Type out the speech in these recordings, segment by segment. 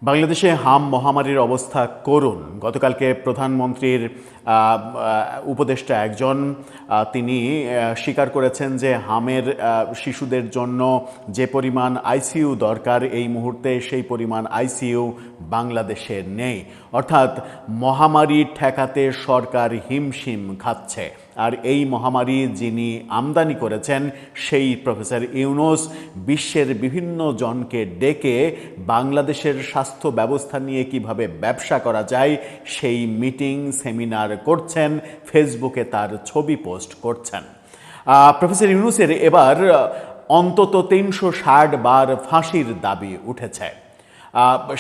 বাংলাদেশে হাম মহামারীর অবস্থা করুণ। গতকালকে প্রধানমন্ত্রীর উপদেষ্টা একজন তিনি স্বীকার করেছেন যে হামের শিশুদের জন্য যে পরিমাণ আইসিইউ দরকার এই মুহূর্তে সেই পরিমাণ আইসিইউ বাংলাদেশে নেই। অর্থাৎ মহামারী ঠেকাতে সরকার হিমশিম খাচ্ছে। আর এই মহামারী যিনি আমদানি করেছেন সেই প্রফেসর ইউনূস বিশ্বের বিভিন্ন জনকে ডেকে বাংলাদেশের স্বাস্থ্য ব্যবস্থা নিয়ে কিভাবে ব্যবসা করা যায় সেই মিটিং সেমিনার করছেন, ফেসবুকে তার ছবি পোস্ট করছেন। প্রফেসর ইউনূসের এবার অন্তত ৩৬০ বার ফাঁসির দাবি উঠেছে।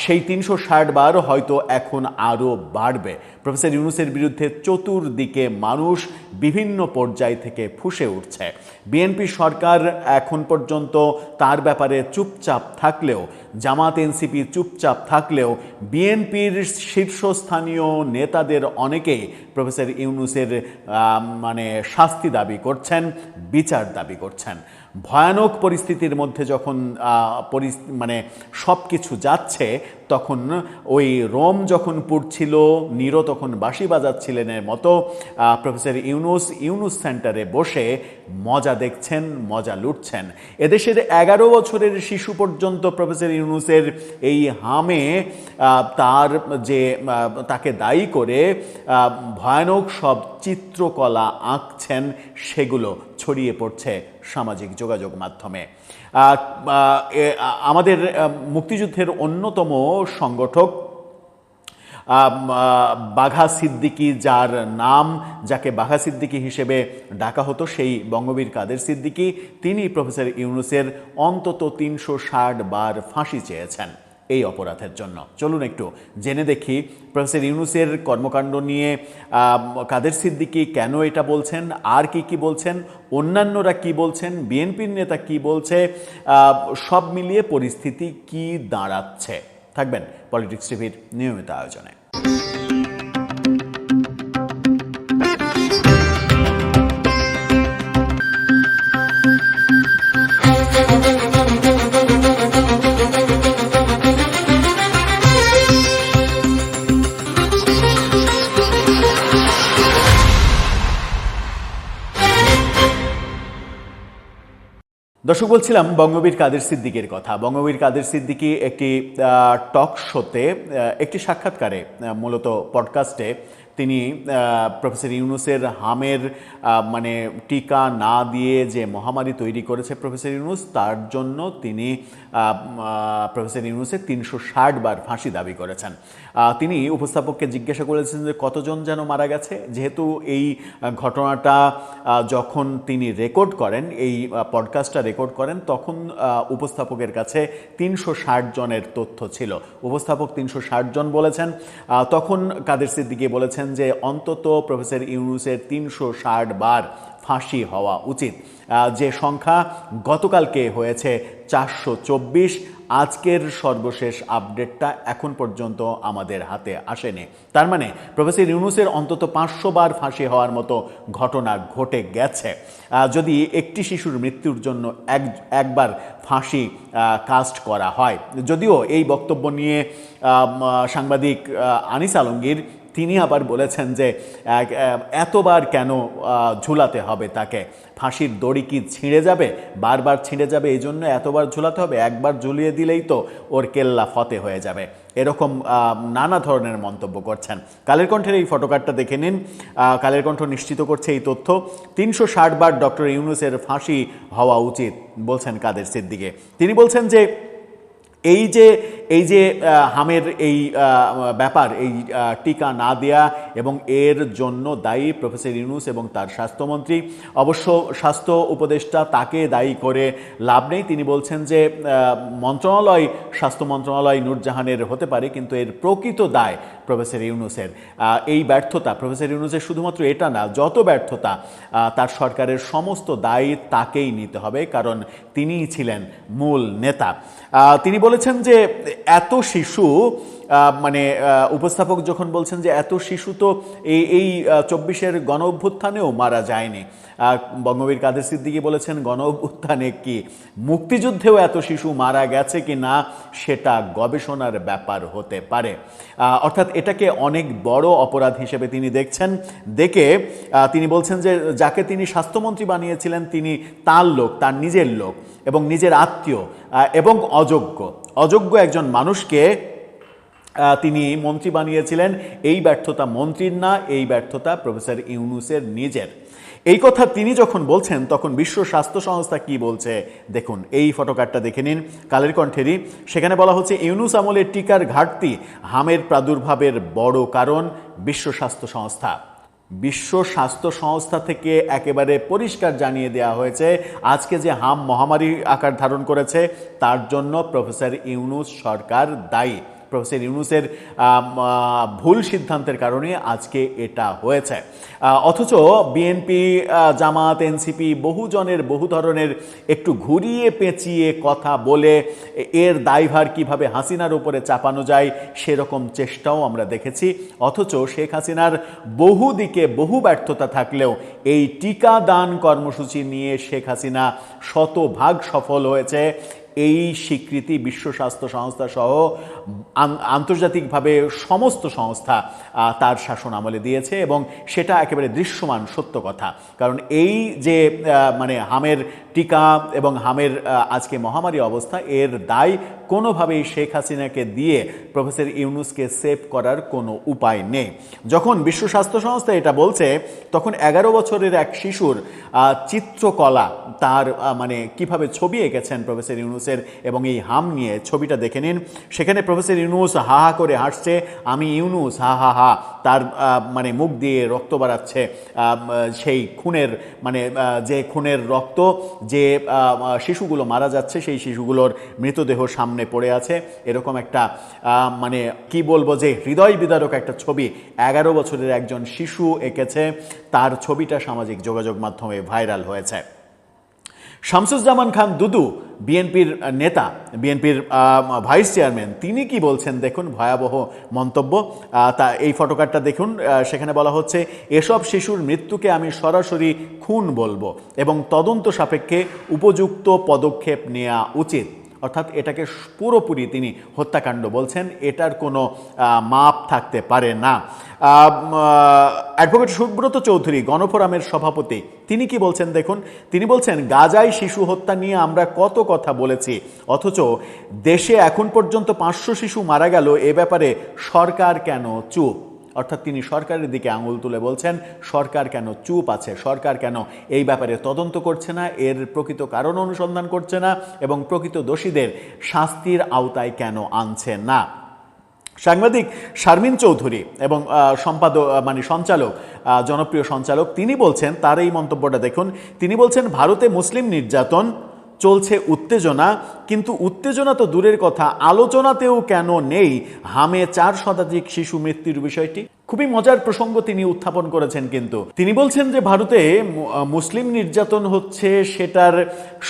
সেই ৩৬০ বার হয়তো এখন আরও বাড়বে। প্রফেসর ইউনূসের বিরুদ্ধে চতুর্দিকে মানুষ বিভিন্ন পর্যায় থেকে ফুঁসে উঠছে। বিএনপি সরকার এখন পর্যন্ত তার ব্যাপারে চুপচাপ থাকলেও, জামাত এনসিপি চুপচাপ থাকলেও বিএনপির শীর্ষস্থানীয় নেতাদের অনেকেই প্রফেসর ইউনূসের শাস্তি দাবি করছেন, বিচার দাবি করছেন। ভয়ানক পরিস্থিতির মধ্যে যখন সব কিছু যাচ্ছে, তখন ওই রোম যখন পুড়ছিল নীরো তখন বাঁশি বাজাচ্ছিলেনের মতো প্রফেসর ইউনূস সেন্টারে বসে মজা দেখছেন, মজা লুটছেন। এদেশের 11 বছরের শিশু পর্যন্ত প্রফেসর ইউনূসের এই হামে তাকে দায়ী করে ভয়ানক সব চিত্রকলা আঁকছেন, সেগুলো ছড়িয়ে পড়ছে সামাজিক যোগাযোগ মাধ্যমে। আমাদের মুক্তিযুদ্ধের অন্যতম সংগঠক বাঘা সিদ্দিকী, যাকে বাঘা সিদ্দিকী হিসেবে ডাকা হতো, সেই বঙ্গবীর কাদের সিদ্দিকী, তিনি প্রফেসর ইউনূসের অন্তত ৩৬০ বার ফাঁসি চেয়েছেন এই অপরাধের জন্য। চলুন একটু জেনে দেখি প্রফেসর ইউনূসের কর্মকাণ্ড নিয়ে কাদের সিদ্দিকী কেন এটা বলছেন, আর কি বলছেন, অন্যান্যরা কি বলছেন, বিএনপির নেতা কি বলছে, সব মিলিয়ে পরিস্থিতি কি দাঁড়াচ্ছে। থাকবেন পলিটিক্স টিভির নিয়মিত আয়োজনে। দর্শক, বলছিলাম বঙ্গবীর কাদের সিদ্দিকীর কথা। বঙ্গবীর কাদের সিদ্দিকী একটি টক শোতে, একটি সাক্ষাৎকারে, মূলত পডকাস্টে তিনি প্রফেসর ইউনূসের হামের টিকা না দিয়ে যে মহামারী তৈরি করেছে প্রফেসর ইউনূস, তার জন্য তিনি প্রফেসর ইউনূসের ৩৬০ বার ফাঁসি দাবি করেছেন। তিনি উপস্থাপককে জিজ্ঞাসা করেছেন যে কতজন যেন মারা গেছে। যেহেতু এই ঘটনাটা যখন তিনি রেকর্ড করেন, এই পডকাস্টটা রেকর্ড করেন, তখন উপস্থাপকের কাছে ৩৬০ জনের তথ্য ছিল। উপস্থাপক ৩৬০ জন বলেছেন, তখন কাদের সিদ্দিকী বলেছেন যে অন্তত প্রফেসর ইউনূসের ৩৬০ বার ফাঁসি হওয়া উচিত। যে সংখ্যা গতকালকে হয়েছে ৪২৪। আজকের সর্বশেষ আপডেটটা এখন পর্যন্ত আমাদের হাতে আসেনি। তার মানে প্রফেসর ইউনূসের অন্তত ৫০০ বার ফাঁসি হওয়ার মতো ঘটনা ঘটে গেছে। যদি একটি শিশুর মৃত্যুর জন্য একবার ফাঁসি কাস্ট করা হয়, যদিও এই বক্তব্য নিয়ে সাংবাদিক আনিস আলমগীর, তিনি আবার বলেছেন যে এতবার কেন ঝুলাতে হবে তাকে, ফাঁসির দড়ি কি ছিঁড়ে যাবে, বারবার ছিঁড়ে যাবে, এই জন্য এতবার ঝুলাতে হবে, একবার ঝুলিয়ে দিলেই তো ওর কেল্লা ফতে হয়ে যাবে। এরকম নানা ধরনের মন্তব্য করছেন। কালের কণ্ঠের এই ফটোকার্ডটা দেখে নিন। কালের কণ্ঠ নিশ্চিত করছে এই তথ্য। ৩৬০ বার ডক্টর ইউনূসের ফাঁসি হওয়া উচিত বলছেন কাদের সিদ্দিকী। তিনি বলছেন যে এই যে হামের এই ব্যাপার, এই টিকা না দেয়া এবং এর জন্য দায়ী প্রফেসর ইউনূস এবং তার স্বাস্থ্যমন্ত্রী। অবশ্য স্বাস্থ্য উপদেষ্টা, তাকে দায়ী করে লাভ নেই। তিনি বলছেন যে স্বাস্থ্য মন্ত্রণালয় নূরজাহানের হতে পারে, কিন্তু এর প্রকৃত দায় প্রফেসর ইউনূসের। এই ব্যর্থতা প্রফেসর ইউনূসের শুধুমাত্র এটা না, যত ব্যর্থতা তার সরকারের সমস্ত দায় তাকেই নিতে হবে, কারণ তিনিই ছিলেন মূল নেতা। তিনি বলেছেন যে এত শিশু মানে উপস্থাপক যখন বলছেন যে এত শিশু তো এই 24-এর গণ অভ্যুত্থানেও মারা যায়নি, বঙ্গবীর কাদের সিদ্দিকী বলেছেন গণ অভ্যুত্থানে কি মুক্তিযুদ্ধেও এত শিশু মারা গেছে কি না সেটা গবেষণার ব্যাপার হতে পারে। অর্থাৎ এটাকে অনেক বড় অপরাধ হিসেবে তিনি দেখছেন। দেখে তিনি বলছেন যে যাকে তিনি স্বাস্থ্যমন্ত্রী বানিয়েছিলেন তিনি তার লোক, তার নিজের লোক এবং নিজের আত্মীয় এবং অযোগ্য একজন মানুষকে তিনি মন্ত্রী বানিয়েছিলেন। এই ব্যর্থতা মন্ত্রীর না, এই ব্যর্থতা প্রফেসর ইউনূসের নিজের। এই কথা তিনি যখন বলছেন তখন বিশ্ব স্বাস্থ্য সংস্থা কি বলছে দেখুন, এই ফটোকার্ডটা দেখে নিন, কালের কণ্ঠেরই। সেখানে বলা হচ্ছে ইউনূস আমলের টিকার ঘাটতি হামের প্রাদুর্ভাবের বড় কারণ। বিশ্ব স্বাস্থ্য সংস্থা থেকে একেবারে পরিষ্কার জানিয়ে দেওয়া হয়েছে আজকে যে হাম মহামারী আকার ধারণ করেছে তার জন্য প্রফেসর ইউনূস সরকার দায়ী। প্রফেসর ইউনূসের ভুল সিদ্ধান্তের কারণে আজকে এটা হয়েছে। অথচ বিএনপি, জামাত, এনসিপি বহু ধরনের একটু ঘুরিয়ে পেঁচিয়ে কথা বলে এর দায়ভার কিভাবে হাসিনার উপরে চাপানো যায় সেরকম চেষ্টাও আমরা দেখেছি। অথচ শেখ হাসিনার বহু দিকে বহু ব্যর্থতা থাকলেও এই টিকাদান কর্মসূচি নিয়ে শেখ হাসিনা শতভাগ সফল হয়েছে। এই স্বীকৃতি বিশ্ব স্বাস্থ্য সংস্থা সহ আন্তর্জাতিকভাবে সমস্ত সংস্থা তার শাসন আমলে দিয়েছে এবং সেটা একেবারে দৃশ্যমান সত্য কথা। কারণ এই যে মানে হামের টিকা এবং হামের আজকে মহামারী অবস্থা, এর দায় কোনোভাবেই শেখ হাসিনাকে দিয়ে প্রফেসর ইউনূসকে সেভ করার কোনো উপায় নেই। যখন বিশ্ব স্বাস্থ্য সংস্থা এটা বলছে তখন 11 বছরের এক শিশুর চিত্রকলা, তার মানে কিভাবে ছবি এঁকেছেন প্রফেসর ইউনূসের এবং এই হাম নিয়ে ছবিটা দেখে নিন। সেখানে প্রফেসর ইউনূস হা হা করে হাসছে, আমি ইউনূস হা হা হা, তার মানে মুখ দিয়ে রক্ত বাড়াচ্ছে, সেই খুনের মানে যে খুনের রক্ত, যে শিশুগুলো মারা যাচ্ছে সেই শিশুগুলোর মৃতদেহ সামনে পড়ে আছে। এরকম একটা মানে কি বলবো যে হৃদয় বিদারক একটা ছবি 11 বছরের একজন শিশু এঁকেছে। তার ছবিটা সামাজিক যোগাযোগ মাধ্যমে ভাইরাল হয়েছে। শামসুজ্জামান খান দুদু, বিএনপির নেতা, বিএনপির ভাইস চেয়ারম্যান, তিনি কি বলছেন দেখুন, ভয়াবহ মন্তব্য। তা এই ফটোকার্ডটা দেখুন, সেখানে বলা হচ্ছে এসব শিশুর মৃত্যুকে আমি সরাসরি খুন বলবো এবং তদন্ত সাপেক্ষে উপযুক্ত পদক্ষেপ নেওয়া উচিত। অর্থাৎ এটাকে পুরোপুরি তিনি হত্যাকাণ্ড বলছেন, এটার কোনো মাপ থাকতে পারে না। অ্যাডভোকেট সুব্রত চৌধুরী, গণফোরামের সভাপতি, তিনি কি বলছেন দেখুন। তিনি বলছেন গাজায় শিশু হত্যা নিয়ে আমরা কত কথা বলেছি, অথচ দেশে এখন পর্যন্ত 500 শিশু মারা গেল, এ ব্যাপারে সরকার কেন চুপ? অর্থাৎ তিনি সরকারের দিকে আঙুল তুলে বলছেন সরকার কেন চুপ আছে, সরকার কেন এই ব্যাপারে তদন্ত করছে না, এর প্রকৃত কারণ অনুসন্ধান করছে না এবং প্রকৃত দোষীদের শাস্তির আওতায় কেন আনছে না। সাংবাদিক শারমিন চৌধুরী এবং সঞ্চালক, জনপ্রিয় সঞ্চালক, তিনি বলছেন, তার এই মন্তব্যটা দেখুন। তিনি বলছেন ভারতে মুসলিম নির্যাতন চলছে, উত্তেজনা, কিন্তু উত্তেজনা তো দূরের কথা, আলোচনাতেও কেন নেই হামে 4 শতাধিক শিশু মৃত্যুর বিষয়টি। খুবই মজার প্রসঙ্গ তিনি উত্থাপন করেছেন। কিন্তু তিনি বলছেন যে ভারতে মুসলিম নির্যাতন হচ্ছে, সেটার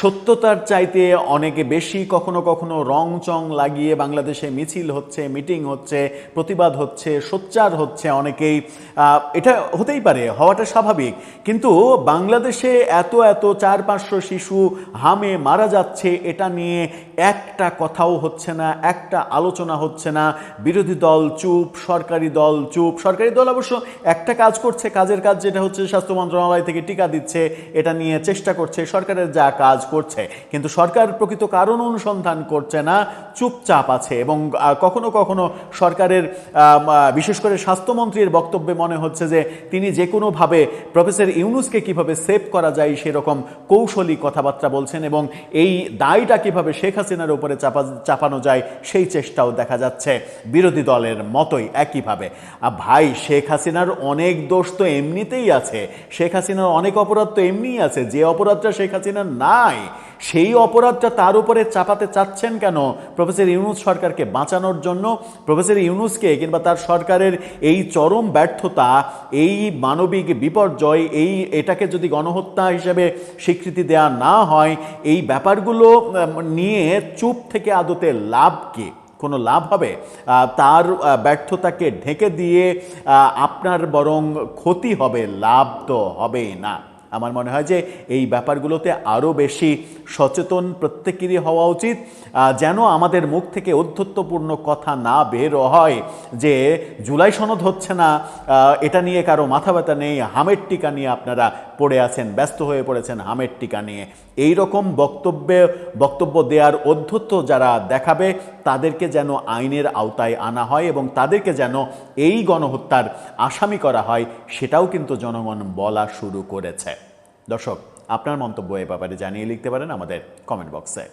সত্যতার চাইতে অনেকে বেশি, কখনো কখনো রং চং লাগিয়ে বাংলাদেশে মিছিল হচ্ছে, মিটিং হচ্ছে, প্রতিবাদ হচ্ছে, সোচ্চার হচ্ছে অনেকেই। এটা হতেই পারে, হওয়াটা স্বাভাবিক, কিন্তু বাংলাদেশে এত 400-500 শিশু হামে মারা যাচ্ছে, এটা নিয়ে একটা কথাও হচ্ছে না, একটা আলোচনা হচ্ছে না। বিরোধী দল চুপ, সরকারি দল চুপ। সরকারি দল অবশ্য একটা কাজ করছে, কাজের কাজ যেটা হচ্ছে স্বাস্থ্য মন্ত্রণালয় থেকে টিকা দিচ্ছে, এটা নিয়ে চেষ্টা করছে, সরকারের যা কাজ করছে, কিন্তু সরকার প্রকৃত কারণ অনুসন্ধান করছে না, চুপচাপ আছে। এবং কখনো কখনো সরকারের বিশেষ করে স্বাস্থ্যমন্ত্রীর বক্তব্যে মনে হচ্ছে যে তিনি যে কোনোভাবে প্রফেসর ইউনূসকে কিভাবে সেভ করা যায় সেরকম কৌশলী কথাবার্তা বলছেন এবং এই দায়টা কিভাবে শেখ হাসিনার উপরে চাপানো যায় সেই চেষ্টাও দেখা যাচ্ছে বিরোধী দলের মতোই একইভাবে। ভাই, শেখ হাসিনার অনেক দোষ তো এমনিতেই আছে, শেখ হাসিনার অনেক অপরাধ তো এমনিই আছে। যে অপরাধটা শেখ হাসিনার নাই সেই অপরাধটা তার উপরে চাপাতে চাচ্ছেন কেন? প্রফেসর ইউনূস সরকারকে বাঁচানোর জন্য প্রফেসর ইউনূসকে কিংবা তার সরকারের এই চরম ব্যর্থতা, এই মানবিক বিপর্যয়, এটাকে যদি গণহত্যা হিসেবে স্বীকৃতি দেয়া না হয়, এই ব্যাপারগুলো নিয়ে চুপ থেকে আদতে লাভ কি? কোনো লাভ হবে? তার ব্যর্থতাকে ঢেকে দিয়ে আপনার বরং ক্ষতি হবে, লাভ তো হবেই না। আমার মনে হয় যে এই ব্যাপারগুলোতে আরও বেশি সচেতন প্রত্যেকেরই হওয়া উচিত, যেন আমাদের মুখ থেকে ঔদ্ধত্যপূর্ণ কথা না বের হয় যে জুলাই সনদ হচ্ছে না, এটা নিয়ে কারো মাথা ব্যথা নেই, হামের টিকা নিয়ে আপনারা পড়ে আছেন, ব্যস্ত হয়ে পড়েছেন হামের টিকা নিয়ে। এই রকম বক্তব্য দেওয়ার ঔদ্ধত্য যারা দেখাবে তাদেরকে যেন আইনের আওতায় আনা হয় এবং তাদেরকে যেন এই গণহত্যার আসামি করা হয়, সেটাও কিন্তু জনগণ বলা শুরু করেছে। দর্শক, আপনার মন্তব্য এ ব্যাপারে জানিয়ে লিখতে পারেন আমাদের কমেন্ট বক্সে।